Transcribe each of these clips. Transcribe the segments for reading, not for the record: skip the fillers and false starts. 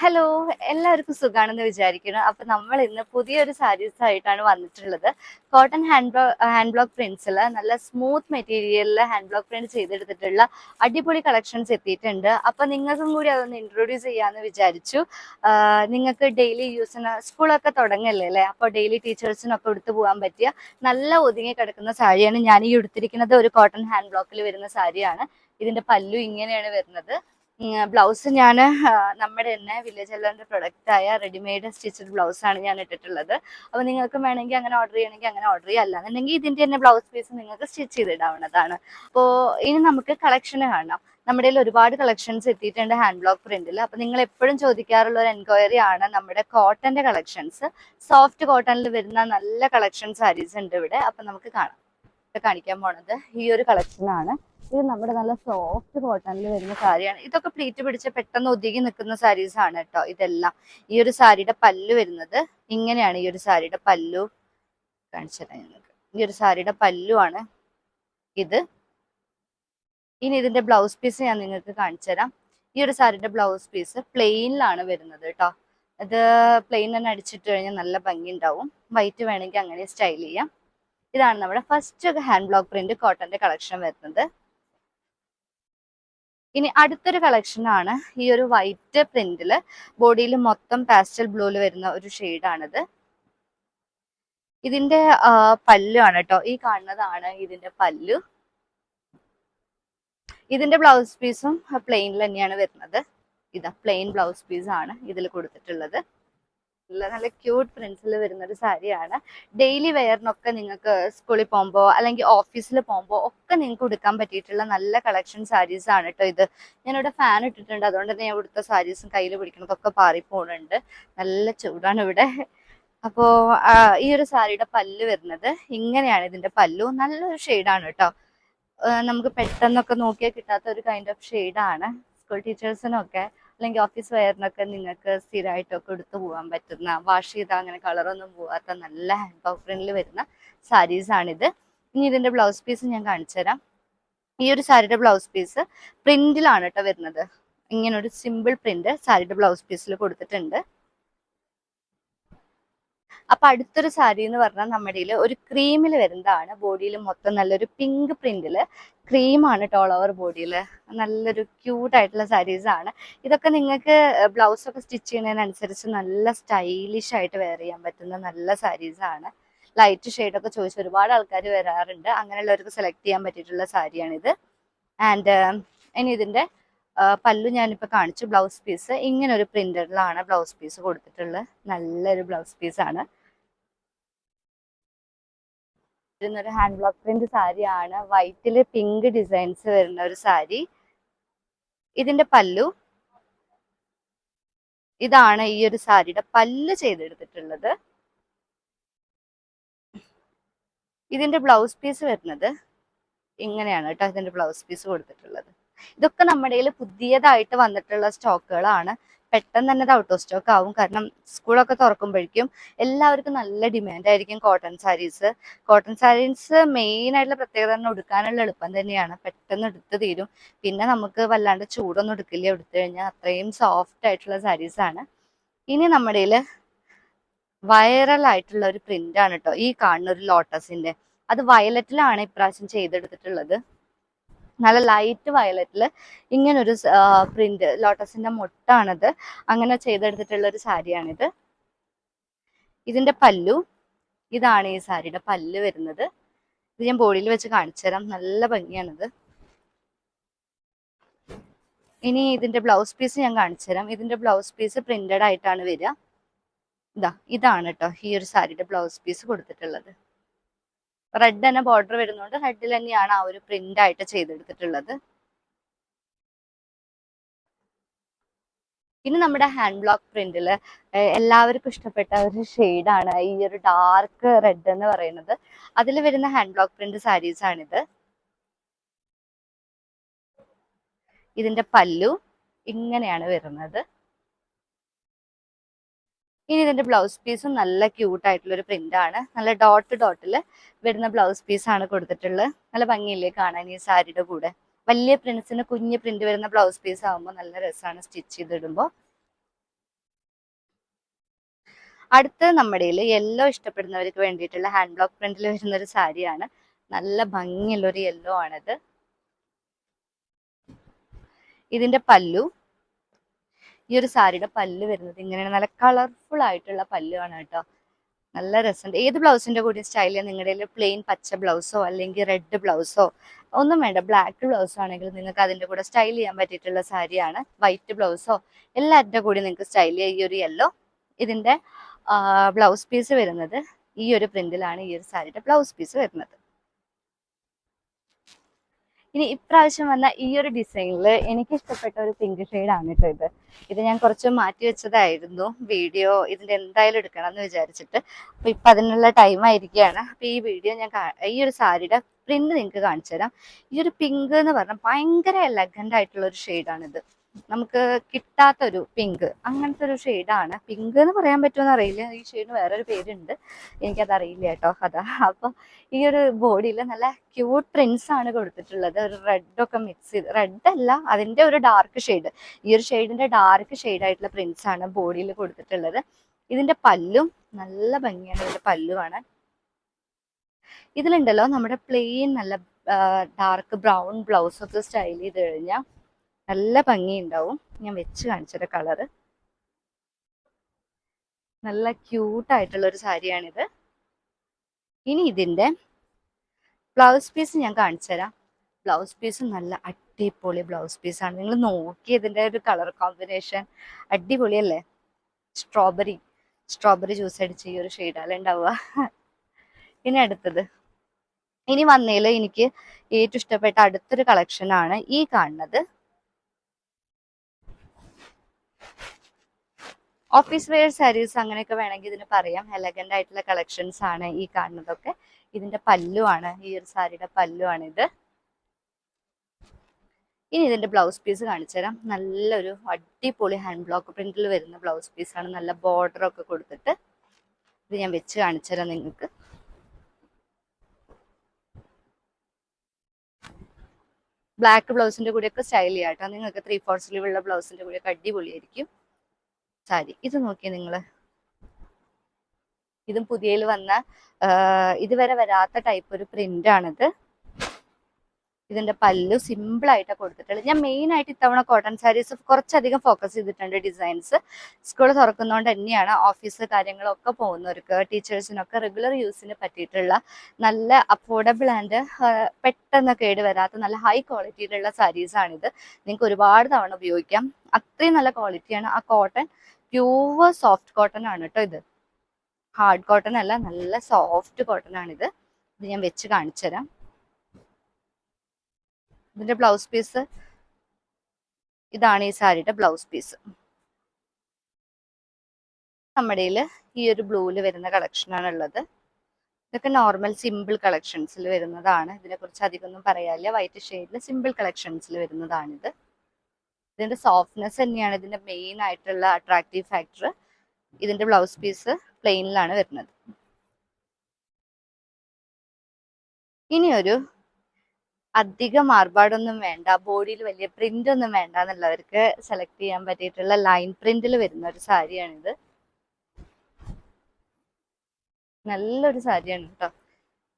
Hello, എല്ലാവർക്കും സുഖാണെന്ന് വിചാരിക്കുന്നു. അപ്പൊ നമ്മൾ ഇന്ന് പുതിയൊരു സാരീസ് ആയിട്ടാണ് വന്നിട്ടുള്ളത്. കോട്ടൺ ഹാൻഡ് ബ്ലോക്ക് പ്രിന്റ്സിൽ നല്ല സ്മൂത്ത് മെറ്റീരിയലിൽ ഹാൻഡ് ബ്ലോക്ക് പ്രിന്റ് ചെയ്തെടുത്തിട്ടുള്ള അടിപൊളി കളക്ഷൻസ് എത്തിയിട്ടുണ്ട്. അപ്പൊ നിങ്ങൾക്കും കൂടി അതൊന്ന് ഇൻട്രൊഡ്യൂസ് ചെയ്യാന്ന് വിചാരിച്ചു. നിങ്ങൾക്ക് ഡെയിലി യൂസിന് സ്കൂളൊക്കെ തുടങ്ങല്ലേ അല്ലേ? അപ്പോൾ ഡെയിലി ടീച്ചേഴ്സിനൊക്കെ എടുത്തു പോകാൻ പറ്റിയ നല്ല ഒതുങ്ങി കിടക്കുന്ന സാരിയാണ് ഞാൻ ഈ എടുത്തിരിക്കുന്നത്. ഒരു കോട്ടൺ ഹാൻഡ് ബ്ലോക്കിൽ വരുന്ന സാരിയാണ്. ഇതിന്റെ പല്ലു ഇങ്ങനെയാണ് വരുന്നത്. ബ്ലൗസ് ഞാൻ നമ്മുടെ തന്നെ വില്ലേജ് എല്ലാറിന്റെ പ്രൊഡക്റ്റ് ആയ റെഡിമെയ്ഡ് സ്റ്റിച്ചഡ് ബ്ലൗസ് ആണ് ഞാൻ ഇട്ടിട്ടുള്ളത്. അപ്പൊ നിങ്ങൾക്ക് വേണമെങ്കിൽ അങ്ങനെ ഓർഡർ ചെയ്യണമെങ്കിൽ അങ്ങനെ ഓർഡർ ചെയ്യാം, അല്ലാന്നുണ്ടെങ്കിൽ ഇതിന്റെ തന്നെ ബ്ലൗസ് പീസ് നിങ്ങൾക്ക് സ്റ്റിച്ച് ചെയ്തിടാവുന്നതാണ്. അപ്പോൾ ഇനി നമുക്ക് കളക്ഷന് കാണാം. നമ്മുടെ കയ്യിൽ ഒരുപാട് കളക്ഷൻസ് എത്തിയിട്ടുണ്ട് ഹാൻഡ് ബ്ലോക്ക് പ്രിന്റിൽ. അപ്പൊ നിങ്ങൾ എപ്പോഴും ചോദിക്കാറുള്ള ഒരു എൻക്വയറി ആണ് നമ്മുടെ കോട്ടന്റെ കളക്ഷൻസ്. സോഫ്റ്റ് കോട്ടണിൽ വരുന്ന നല്ല കളക്ഷൻ സാരീസ് ഉണ്ട് ഇവിടെ. അപ്പൊ നമുക്ക് കാണാം. കാണിക്കാൻ പോണത് ഈ ഒരു കളക്ഷൻ ആണ്. ഇത് നമ്മുടെ നല്ല സോഫ്റ്റ് കോട്ടണിൽ വരുന്ന സാരിയാണ്. ഇതൊക്കെ പ്ലീറ്റ് പിടിച്ച് പെട്ടെന്ന് ഒതുങ്ങി നിൽക്കുന്ന സാരീസ് ആണ് കേട്ടോ ഇതെല്ലാം. ഈ ഒരു സാരിയുടെ പല്ലു വരുന്നത് ഇങ്ങനെയാണ്. ഈ ഒരു സാരിയുടെ പല്ലു കാണിച്ചു തരാം നിങ്ങൾക്ക്. ഈ ഒരു സാരിയുടെ പല്ലു ആണ് ഇത്. ഇനി ഇതിന്റെ ബ്ലൗസ് പീസ് ഞാൻ നിങ്ങൾക്ക് കാണിച്ചു തരാം. ഈ ഒരു സാരിയുടെ ബ്ലൗസ് പീസ് പ്ലെയിനിലാണ് വരുന്നത് കേട്ടോ. ഇത് പ്ലെയിൻ തന്നെ അടിച്ചിട്ട് കഴിഞ്ഞാൽ നല്ല ഭംഗി ഉണ്ടാവും. വൈറ്റ് വേണമെങ്കിൽ അങ്ങനെ സ്റ്റൈൽ ചെയ്യാം. ഇതാണ് നമ്മുടെ ഫസ്റ്റ് ഹാൻഡ് ബ്ലോക്ക് പ്രിന്റ് കോട്ടന്റെ കളക്ഷൻ വരുന്നത്. ഇനി അടുത്തൊരു കളക്ഷൻ ആണ് ഈ ഒരു വൈറ്റ് പ്രിന്റില് ബോഡിയിൽ മൊത്തം പാസ്റ്റൽ ബ്ലൂല് വരുന്ന ഒരു ഷെയ്ഡാണിത്. ഇതിന്റെ പല്ലു ആണ് കേട്ടോ. ഈ കാണുന്നതാണ് ഇതിന്റെ പല്ലു. ഇതിന്റെ ബ്ലൗസ് പീസും പ്ലെയിനിൽ തന്നെയാണ് വരുന്നത്. ഇതാ പ്ലെയിൻ ബ്ലൗസ് പീസ് ആണ് ഇതിൽ കൊടുത്തിട്ടുള്ളത്. നല്ല ക്യൂട്ട് പ്രിന്റ്സിൽ വരുന്ന ഒരു സാരിയാണ്. ഡെയിലി വെയറിനൊക്കെ നിങ്ങൾക്ക് സ്കൂളിൽ പോകുമ്പോൾ അല്ലെങ്കിൽ ഓഫീസിൽ പോകുമ്പോൾ ഒക്കെ നിങ്ങൾക്ക് ഉടുക്കാൻ പറ്റിയിട്ടുള്ള നല്ല കളക്ഷൻ സാരീസ് ആണ് കേട്ടോ ഇത്. ഞാനിവിടെ ഫാൻ ഇട്ടിട്ടുണ്ട്, അതുകൊണ്ട് തന്നെ ഞാൻ ഇവിടുത്തെ സാരീസും കയ്യിൽ പിടിക്കുന്നതൊക്കെ പാറിപ്പോണുണ്ട്. നല്ല ചൂടാണ് ഇവിടെ. അപ്പോ ഈ ഒരു സാരിയുടെ പല്ല് വരുന്നത് ഇങ്ങനെയാണ്. ഇതിന്റെ പല്ലു നല്ലൊരു ഷെയ്ഡാണ് കേട്ടോ. നമുക്ക് പെട്ടെന്നൊക്കെ നോക്കിയാൽ കിട്ടാത്ത ഒരു കൈൻഡ് ഓഫ് ഷെയ്ഡാണ്. സ്കൂൾ ടീച്ചേഴ്സിനൊക്കെ അല്ലെങ്കിൽ ഓഫീസ് വെയറിനൊക്കെ നിങ്ങൾക്ക് സ്ഥിരമായിട്ടൊക്കെ എടുത്തു പോകാൻ പറ്റുന്ന, വാഷ് ചെയ്താൽ അങ്ങനെ കളറൊന്നും പോകാത്ത നല്ല ഹാൻഡ് ബ്ലോക്ക് പ്രിന്റിൽ വരുന്ന സാരീസ് ആണിത്. ഇനി ഇതിന്റെ ബ്ലൗസ് പീസ് ഞാൻ കാണിച്ചു തരാം. ഈ ഒരു സാരിയുടെ ബ്ലൗസ് പീസ് പ്രിന്റിലാണ് കേട്ടോ വരുന്നത്. ഇങ്ങനെ ഒരു സിമ്പിൾ പ്രിന്റ് സാരിയുടെ ബ്ലൗസ് പീസിൽ കൊടുത്തിട്ടുണ്ട്. അപ്പൊ അടുത്തൊരു സാരി എന്ന് പറഞ്ഞാൽ നമ്മുടെ ഒരു ക്രീമിൽ വരുന്നതാണ്. ബോഡിയിൽ മൊത്തം നല്ലൊരു പിങ്ക് പ്രിന്റില് ക്രീമാണ് ഓൾ ഓവർ ബോഡിയിൽ. നല്ലൊരു ക്യൂട്ട് ആയിട്ടുള്ള സാരീസ് ആണ് ഇതൊക്കെ. നിങ്ങൾക്ക് ബ്ലൗസ് ഒക്കെ സ്റ്റിച്ച് ചെയ്യുന്നതിനനുസരിച്ച് നല്ല സ്റ്റൈലിഷ് ആയിട്ട് വെയർ ചെയ്യാൻ പറ്റുന്ന നല്ല സാരീസ് ആണ്. ലൈറ്റ് ഷെയ്ഡ് ഒക്കെ ചോദിച്ച് ഒരുപാട് ആൾക്കാർ വരാറുണ്ട്. അങ്ങനെയുള്ളവർക്ക് സെലക്ട് ചെയ്യാൻ പറ്റിയിട്ടുള്ള സാരിയാണിത്. ആൻഡ് ഇനി ഇതിന്റെ പല്ലു ഞാനിപ്പോൾ കാണിച്ചു. ബ്ലൗസ് പീസ് ഇങ്ങനെ ഒരു പ്രിന്റഡിലാണ് ബ്ലൗസ് പീസ് കൊടുത്തിട്ടുള്ളത്. നല്ലൊരു ബ്ലൗസ് പീസാണ്. ഒരു ഹാൻഡ് ബ്ലോക്ക് പ്രിന്റ് സാരിയാണ്. വൈറ്റില് പിങ്ക് ഡിസൈൻസ് വരുന്ന ഒരു സാരി. ഇതിന്റെ പല്ലു ഇതാണ്. ഈ ഒരു സാരിയുടെ പല്ല് ചെയ്തെടുത്തിട്ടുള്ളത്. ഇതിന്റെ ബ്ലൗസ് പീസ് വരുന്നത് ഇങ്ങനെയാണ് കേട്ടോ. ഇതിന്റെ ബ്ലൗസ് പീസ് കൊടുത്തിട്ടുള്ളത്. ഇതൊക്കെ നമ്മുടെ കയ്യിൽ പുതിയതായിട്ട് വന്നിട്ടുള്ള സ്റ്റോക്കുകളാണ്. പെട്ടെന്ന് തന്നെ ഇത് ഔട്ട് ഓഫ് സ്റ്റോക്ക് ആവും. കാരണം സ്കൂളൊക്കെ തുറക്കുമ്പോഴേക്കും എല്ലാവർക്കും നല്ല ഡിമാൻഡ് ആയിരിക്കും cotton saris. Cotton saris main ആയിട്ടുള്ള പ്രത്യേകത തന്നെ ഉടുക്കാനുള്ള എളുപ്പം തന്നെയാണ്. പെട്ടെന്ന് എടുത്ത് തീരും. പിന്നെ നമുക്ക് വല്ലാണ്ട് ചൂടൊന്നും എടുക്കില്ല. എടുത്തു കഴിഞ്ഞാൽ അത്രയും സോഫ്റ്റ് ആയിട്ടുള്ള സാരീസ് ആണ്. ഇനി നമ്മുടെ കയ്യിൽ വൈറൽ ആയിട്ടുള്ള ഒരു പ്രിന്റ് ആണ് കേട്ടോ. ഈ കാണുന്ന ഒരു ലോട്ടസിന്റെ, അത് വയലറ്റിലാണ് ഇപ്രാവശ്യം ചെയ്തെടുത്തിട്ടുള്ളത്. നല്ല ലൈറ്റ് വയലറ്റില് ഇങ്ങനൊരു പ്രിന്റ്, ലോട്ടസിന്റെ മൊട്ടാണത്. അങ്ങനെ ചെയ്തെടുത്തിട്ടുള്ള ഒരു സാരിയാണിത്. ഇതിന്റെ പല്ലു ഇതാണ്. ഈ സാരിയുടെ പല്ല് വരുന്നത്. ഇത് ഞാൻ ബോഡിയിൽ വെച്ച് കാണിച്ചു തരാം. നല്ല ഭംഗിയാണിത്. ഇനി ഇതിന്റെ ബ്ലൗസ് പീസ് ഞാൻ കാണിച്ചു തരാം. ഇതിന്റെ ബ്ലൗസ് പീസ് പ്രിന്റഡ് ആയിട്ടാണ് വരിക. ഇതാണ് കേട്ടോ ഈ ഒരു സാരിയുടെ ബ്ലൗസ് പീസ് കൊടുത്തിട്ടുള്ളത്. റെഡ് തന്നെ ബോർഡർ വരുന്നുണ്ട്. റെഡിൽ തന്നെയാണ് ആ ഒരു പ്രിന്റ് ആയിട്ട് ചെയ്തെടുത്തിട്ടുള്ളത്. ഇനി നമ്മുടെ ഹാൻഡ് ബ്ലോക്ക് പ്രിന്റില് എല്ലാവർക്കും ഇഷ്ടപ്പെട്ട ഒരു ഷെയ്ഡാണ് ഈ ഒരു ഡാർക്ക് റെഡ് എന്ന് പറയുന്നത്. അതിൽ വരുന്ന ഹാൻഡ് ബ്ലോക്ക് പ്രിന്റ് സാരീസ് ആണിത്. ഇതിന്റെ പല്ലു ഇങ്ങനെയാണ് വരുന്നത്. ഇനി ഇതിന്റെ ബ്ലൗസ് പീസും നല്ല ക്യൂട്ട് ആയിട്ടുള്ള ഒരു പ്രിന്റ് ആണ്. നല്ല ഡോട്ടില് വരുന്ന ബ്ലൗസ് പീസ് ആണ് കൊടുത്തിട്ടുള്ളത്. നല്ല ഭംഗിയില്ലേ കാണാൻ ഈ സാരിയുടെ കൂടെ. വലിയ പ്രിന്റ്സിന് കുഞ്ഞ് പ്രിന്റ് വരുന്ന ബ്ലൗസ് പീസ് ആകുമ്പോൾ നല്ല രസമാണ് സ്റ്റിച്ച് ചെയ്തിടുമ്പോൾ. അടുത്ത് നമ്മുടെ യെല്ലോ ഇഷ്ടപ്പെടുന്നവർക്ക് വേണ്ടിയിട്ടുള്ള ഹാൻഡ് ബ്ലോക്ക് പ്രിന്റിൽ വരുന്ന ഒരു സാരിയാണ്. നല്ല ഭംഗിയുള്ള ഒരു യെല്ലോ ആണിത്. ഇതിന്റെ പല്ലു, ഈ ഒരു സാരിയുടെ പല്ല് വരുന്നത് ഇങ്ങനെയാണ്. നല്ല കളർഫുൾ ആയിട്ടുള്ള പല്ലുവാണ് കേട്ടോ. നല്ല രസമുണ്ട്. ഏത് ബ്ലൗസിന്റെ കൂടി സ്റ്റൈൽ ചെയ്യാൻ നിങ്ങളുടെ പ്ലെയിൻ പച്ച ബ്ലൗസോ അല്ലെങ്കിൽ റെഡ് ബ്ലൗസോ ഒന്നും വേണ്ട, ബ്ലാക്ക് ബ്ലൗസോ ആണെങ്കിൽ നിങ്ങൾക്ക് അതിന്റെ കൂടെ സ്റ്റൈൽ ചെയ്യാൻ പറ്റിയിട്ടുള്ള സാരിയാണ്. വൈറ്റ് ബ്ലൗസോ എല്ലാറ്റിന്റെ കൂടി നിങ്ങൾക്ക് സ്റ്റൈൽ ചെയ്യാം. ഈ ഒരു യെല്ലോ. ഇതിന്റെ ബ്ലൗസ് പീസ് വരുന്നത് ഈ ഒരു പ്രിന്റിലാണ് ഈ ഒരു സാരിയുടെ ബ്ലൗസ് പീസ് വരുന്നത്. ഇനി ഇപ്രാവശ്യം വന്ന ഈ ഒരു ഡിസൈനിൽ എനിക്ക് ഇഷ്ടപ്പെട്ട ഒരു പിങ്ക് ഷെയ്ഡാണ് കേട്ടോ ഇത്. ഇത് ഞാൻ കുറച്ച് മാറ്റി വെച്ചതായിരുന്നു വീഡിയോ ഇതിന്റെ എന്തായാലും എടുക്കണം എന്ന് വിചാരിച്ചിട്ട്. അപ്പൊ ഇപ്പൊ അതിനുള്ള ടൈം ആയിരിക്കുകയാണ്. അപ്പൊ ഈ വീഡിയോ ഞാൻ ഈ ഒരു സാരിയുടെ പ്രിന്റ് നിങ്ങൾക്ക് കാണിച്ചു തരാം. ഈ ഒരു പിങ്ക് എന്ന് പറഞ്ഞാൽ ഭയങ്കര എലഗന്റ് ആയിട്ടുള്ള ഒരു ഷെയ്ഡാണിത്. നമുക്ക് കിട്ടാത്തൊരു പിങ്ക്, അങ്ങനത്തെ ഒരു ഷെയ്ഡാണ്. പിങ്ക് എന്ന് പറയാൻ പറ്റുമെന്ന് അറിയില്ല, ഈ ഷെയ്ഡിന് വേറൊരു പേരുണ്ട്, എനിക്കത് അറിയില്ല കേട്ടോ. അതാ. അപ്പൊ ഈ ഒരു ബോഡിയിൽ നല്ല ക്യൂട്ട് പ്രിന്റ്സ് ആണ് കൊടുത്തിട്ടുള്ളത്. ഒരു റെഡൊക്കെ മിക്സ് ചെയ്ത്, റെഡ് അല്ല, അതിന്റെ ഒരു ഡാർക്ക് ഷെയ്ഡ്, ഈ ഒരു ഷെയ്ഡിന്റെ ഡാർക്ക് ഷെയ്ഡ് ആയിട്ടുള്ള പ്രിന്റ്സ് ആണ് ബോഡിയിൽ കൊടുത്തിട്ടുള്ളത്. ഇതിന്റെ പല്ലും നല്ല ഭംഗിയാണ്. ഇതിന്റെ പല്ലുമാണ്. ഇതിലുണ്ടല്ലോ നമ്മുടെ പ്ലെയിൻ നല്ല ഡാർക്ക് ബ്രൗൺ ബ്ലൗസ് ഒക്കെ സ്റ്റൈൽ ചെയ്ത് കഴിഞ്ഞാൽ നല്ല ഭംഗി ഉണ്ടാവും. ഞാൻ വെച്ച് കാണിച്ചൊരു കളറ്. നല്ല ക്യൂട്ടായിട്ടുള്ള ഒരു സാരിയാണിത്. ഇനി ഇതിന്റെ ബ്ലൗസ് പീസ് ഞാൻ കാണിച്ചു തരാം. ബ്ലൗസ് പീസ് നല്ല അടിപൊളി ബ്ലൗസ് പീസാണ്. നിങ്ങൾ നോക്കി ഇതിന്റെ ഒരു കളർ കോമ്പിനേഷൻ അടിപൊളിയല്ലേ. സ്ട്രോബെറി ജ്യൂസ് അടിച്ച് ഈ ഒരു ഷെയ്ഡാണ് ഉണ്ടാവുക. ഇനി അടുത്തത്, ഇനി വന്നതിൽ എനിക്ക് ഏറ്റവും ഇഷ്ടപ്പെട്ട അടുത്തൊരു കളക്ഷനാണ് ഈ കാണുന്നത്. ഓഫീസ് വെയർ സാരീസ് അങ്ങനെയൊക്കെ വേണമെങ്കിൽ ഇതിന് പറയാം. എലഗന്റ് ആയിട്ടുള്ള കളക്ഷൻസ് ആണ് ഈ കാണുന്നതൊക്കെ. ഇതിന്റെ പല്ലുവാണ്, ഈ ഒരു സാരിയുടെ പല്ലുവാണ് ഇത്. ഇനി ഇതിന്റെ ബ്ലൗസ് പീസ് കാണിച്ചു തരാം. നല്ലൊരു അടിപൊളി ഹാൻഡ് ബ്ലോക്ക് പ്രിന്റിൽ വരുന്ന ബ്ലൗസ് പീസാണ്. നല്ല ബോർഡർ ഒക്കെ കൊടുത്തിട്ട് ഇത് ഞാൻ വെച്ച് കാണിച്ചു തരാം നിങ്ങൾക്ക്. ബ്ലാക്ക് ബ്ലൗസിന്റെ കൂടെയൊക്കെ സ്റ്റൈൽ ചെയ്യാം കേട്ടോ. നിങ്ങൾക്ക് 3/4 സ്ലീവ് ഉള്ള ബ്ലൗസിന്റെ കൂടെയൊക്കെ അടിപൊളിയായിരിക്കും സാരി. ഇത് നോക്കിയേ നിങ്ങള്, ഇതും പുതിയതിൽ വന്ന ഇതുവരെ വരാത്ത ടൈപ്പ് ഒരു പ്രിന്റ് ആണിത്. ഇതിന്റെ പല്ലു സിമ്പിൾ ആയിട്ടാണ് കൊടുത്തിട്ടുള്ളത്. ഞാൻ മെയിൻ ആയിട്ട് ഇത്തവണ കോട്ടൺ സാരീസ് കുറച്ചധികം ഫോക്കസ് ചെയ്തിട്ടുണ്ട്. ഡിസൈൻസ് സ്കൂൾ തുറക്കുന്നതുകൊണ്ട് തന്നെയാണ്. ഓഫീസ് കാര്യങ്ങളൊക്കെ പോകുന്നവർക്ക്, ടീച്ചേഴ്സിനൊക്കെ റെഗുലർ യൂസിന് പറ്റിയിട്ടുള്ള നല്ല അഫോർഡബിൾ ആൻഡ് പെട്ടെന്ന് കേടുവരാത്ത നല്ല ഹൈ ക്വാളിറ്റിയിലുള്ള സാരീസാണിത്. നിങ്ങൾക്ക് ഒരുപാട് തവണ ഉപയോഗിക്കാം. അത്രയും നല്ല ക്വാളിറ്റിയാണ്. ആ കോട്ടൺ പ്യൂവർ സോഫ്റ്റ് കോട്ടൺ ആണ് കേട്ടോ. ഇത് ഹാർഡ് കോട്ടൺ അല്ല, നല്ല സോഫ്റ്റ് കോട്ടൺ ആണിത്. ഇത് ഞാൻ വെച്ച് കാണിച്ചു തരാം. ഇതിന്റെ ബ്ലൗസ് പീസ് ഇതാണ്. ഈ സാരിയുടെ ബ്ലൗസ് പീസ് നമ്മുടെ ഈ ഒരു ബ്ലൂവിൽ വരുന്ന കളക്ഷനാണ് ഉള്ളത്. ഇതൊക്കെ നോർമൽ സിമ്പിൾ കളക്ഷൻസിൽ വരുന്നതാണ്. ഇതിനെ കുറിച്ച് അധികം ഒന്നും പറയാനില്ല. വൈറ്റ് ഷെയ്ഡിൽ സിമ്പിൾ കളക്ഷൻസിൽ വരുന്നതാണിത്. ഇതിന്റെ സോഫ്റ്റ്നെസ് തന്നെയാണ് ഇതിന്റെ മെയിൻ ആയിട്ടുള്ള അട്രാക്റ്റീവ് ഫാക്ടർ. ഇതിന്റെ ബ്ലൗസ് പീസ് പ്ലെയിനിലാണ് വരുന്നത്. ഇനി ഒരു അധികം ആർഭാടൊന്നും വേണ്ട, ബോഡിയിൽ വലിയ പ്രിന്റ് ഒന്നും വേണ്ട എന്നുള്ളവർക്ക് സെലക്ട് ചെയ്യാൻ പറ്റിയിട്ടുള്ള ലൈൻ പ്രിന്റിൽ വരുന്ന ഒരു സാരിയാണിത്. നല്ലൊരു സാരിയാണ് കേട്ടോ.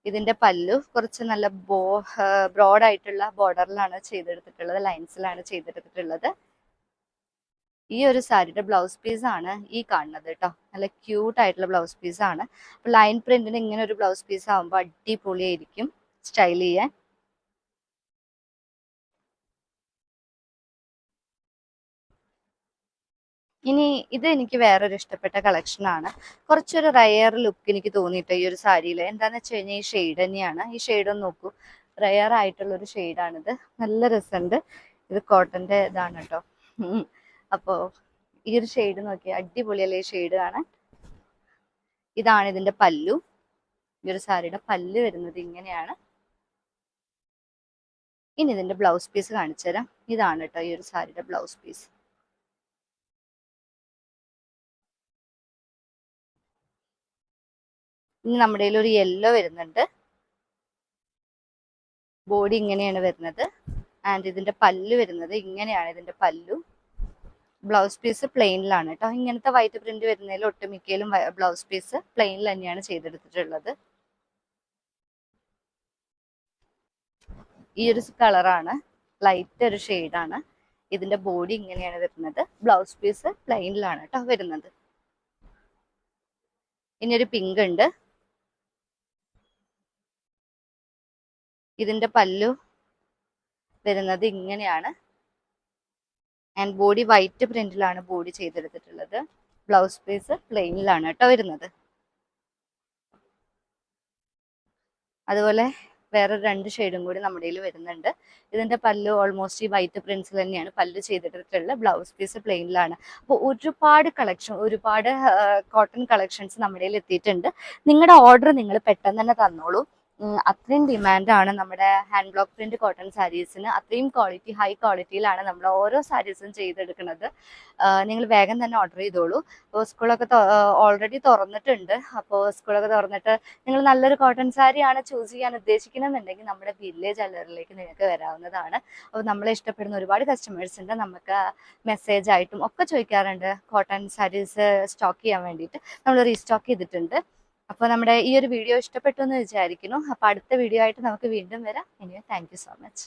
ഇതിന്റെ പല്ലു കുറച്ച് നല്ല ബ്രോഡായിട്ടുള്ള ബോർഡറിലാണ് ചെയ്തെടുത്തിട്ടുള്ളത്, ലൈൻസിലാണ് ചെയ്തെടുത്തിട്ടുള്ളത്. ഈ ഒരു സാരിയുടെ ബ്ലൗസ് പീസ് ആണ് ഈ കാണുന്നത് കേട്ടോ. നല്ല ക്യൂട്ട് ആയിട്ടുള്ള ബ്ലൗസ് പീസ് ആണ്. അപ്പൊ ലൈൻ പ്രിന്റിന് ഇങ്ങനെ ഒരു ബ്ലൗസ് പീസ് ആകുമ്പോൾ അടിപൊളിയായിരിക്കും സ്റ്റൈൽ ചെയ്യാൻ. ഇനി ഇത് എനിക്ക് വേറൊരു ഇഷ്ടപ്പെട്ട കളക്ഷനാണ്. കുറച്ചൊരു റയർ ലുക്ക് എനിക്ക് തോന്നിയിട്ട് ഈ ഒരു സാരിയിൽ. എന്താന്ന് വെച്ച് കഴിഞ്ഞാൽ ഈ ഷെയ്ഡ് തന്നെയാണ്. ഈ ഷെയ്ഡ് ഒന്ന് നോക്കൂ, റയർ ആയിട്ടുള്ള ഒരു ഷെയ്ഡാണിത്. നല്ല രസമുണ്ട്. ഇത് കോട്ടന്റെ ഇതാണ് കേട്ടോ. അപ്പോ ഈ ഒരു ഷെയ്ഡ് നോക്കിയാൽ അടിപൊളിയല്ലേ ഈ ഷെയ്ഡ് കാണാൻ. ഇതാണ് ഇതിന്റെ പല്ലു. ഈ ഒരു സാരിയുടെ പല്ല് വരുന്നത് ഇങ്ങനെയാണ്. ഇനി ഇതിന്റെ ബ്ലൗസ് പീസ് കാണിച്ചു തരാം. ഇതാണ് കേട്ടോ ഈ ഒരു സാരിയുടെ ബ്ലൗസ് പീസ്. ഇനി നമ്മുടെ ഒരു യെല്ലോ വരുന്നുണ്ട്. ബോഡി ഇങ്ങനെയാണ് വരുന്നത്. ആൻഡ് ഇതിന്റെ പല്ല് വരുന്നത് ഇങ്ങനെയാണ്. ഇതിന്റെ പല്ലു ബ്ലൗസ് പീസ് പ്ലെയിനിലാണ് കേട്ടോ. ഇങ്ങനത്തെ വൈറ്റ് പ്രിന്റ് വരുന്നതിൽ ഒട്ടുമിക്കയിലും ബ്ലൗസ് പീസ് പ്ലെയിനിൽ തന്നെയാണ് ചെയ്തെടുത്തിട്ടുള്ളത്. ഈ ഒരു കളറാണ്, ലൈറ്റ് ഒരു ഷെയ്ഡാണ്. ഇതിന്റെ ബോഡി ഇങ്ങനെയാണ് വരുന്നത്. ബ്ലൗസ് പീസ് പ്ലെയിനിലാണ് കേട്ടോ വരുന്നത്. ഇനി ഒരു പിങ്ക് ഉണ്ട്. ഇതിന്റെ പല്ലു വരുന്നത് ഇങ്ങനെയാണ്. ആൻഡ് ബോഡി വൈറ്റ് പ്രിന്റിലാണ് ബോഡി ചെയ്തെടുത്തിട്ടുള്ളത്. ബ്ലൗസ് പീസ് പ്ലെയിനിലാണ് കേട്ടോ വരുന്നത്. അതുപോലെ വേറെ 2 ഷെയ്ഡും കൂടി നമ്മുടെ കയ്യിൽ വരുന്നുണ്ട്. ഇതിന്റെ പല്ലു ഓൾമോസ്റ്റ് ഈ വൈറ്റ് പ്രിന്റ്സിൽ തന്നെയാണ് പല്ലു ചെയ്തിട്ടുള്ളത്. ബ്ലൗസ് പീസ് പ്ലെയിനിലാണ്. അപ്പോൾ ഒരുപാട് കോട്ടൺ കളക്ഷൻസ് നമ്മുടെ കയ്യിൽ എത്തിയിട്ടുണ്ട്. നിങ്ങളുടെ ഓർഡർ നിങ്ങൾ പെട്ടെന്ന് തന്നെ തന്നോളൂ. അത്രയും ഡിമാൻഡാണ് നമ്മുടെ ഹാൻഡ് ബ്ലോക്ക് പ്രിന്റ് കോട്ടൺ സാരീസിന്. അത്രയും ക്വാളിറ്റി, ഹൈ ക്വാളിറ്റിയിലാണ് നമ്മൾ ഓരോ സാരീസും ചെയ്തെടുക്കുന്നത്. നിങ്ങൾ വേഗം തന്നെ ഓർഡർ ചെയ്തോളൂ. അപ്പോൾ സ്കൂളൊക്കെ ഓൾറെഡി തുറന്നിട്ടുണ്ട്. അപ്പോൾ സ്കൂളൊക്കെ തുറന്നിട്ട് നിങ്ങൾ നല്ലൊരു കോട്ടൺ സാരിയാണ് ചൂസ് ചെയ്യാൻ ഉദ്ദേശിക്കണമെന്നുണ്ടെങ്കിൽ നമ്മുടെ വില്ലേജ് ജ്വല്ലറിയിലേക്ക് നിങ്ങൾക്ക് വരാവുന്നതാണ്. അപ്പോൾ നമ്മളെ ഇഷ്ടപ്പെടുന്ന ഒരുപാട് കസ്റ്റമേഴ്സ് ഉണ്ട്. നമുക്ക് മെസ്സേജ് ആയിട്ടും ഒക്കെ ചോദിക്കാറുണ്ട് കോട്ടൺ സാരീസ് സ്റ്റോക്ക് ചെയ്യാൻ വേണ്ടിയിട്ട്. നമ്മൾ റീസ്റ്റോക്ക് ചെയ്തിട്ടുണ്ട്. അപ്പോൾ നമ്മുടെ ഈ ഒരു വീഡിയോ ഇഷ്ടപ്പെട്ടു എന്ന് വിചാരിക്കുന്നു. അപ്പോൾ അടുത്ത വീഡിയോ ആയിട്ട് നമുക്ക് വീണ്ടും വരാം. Thank you so much.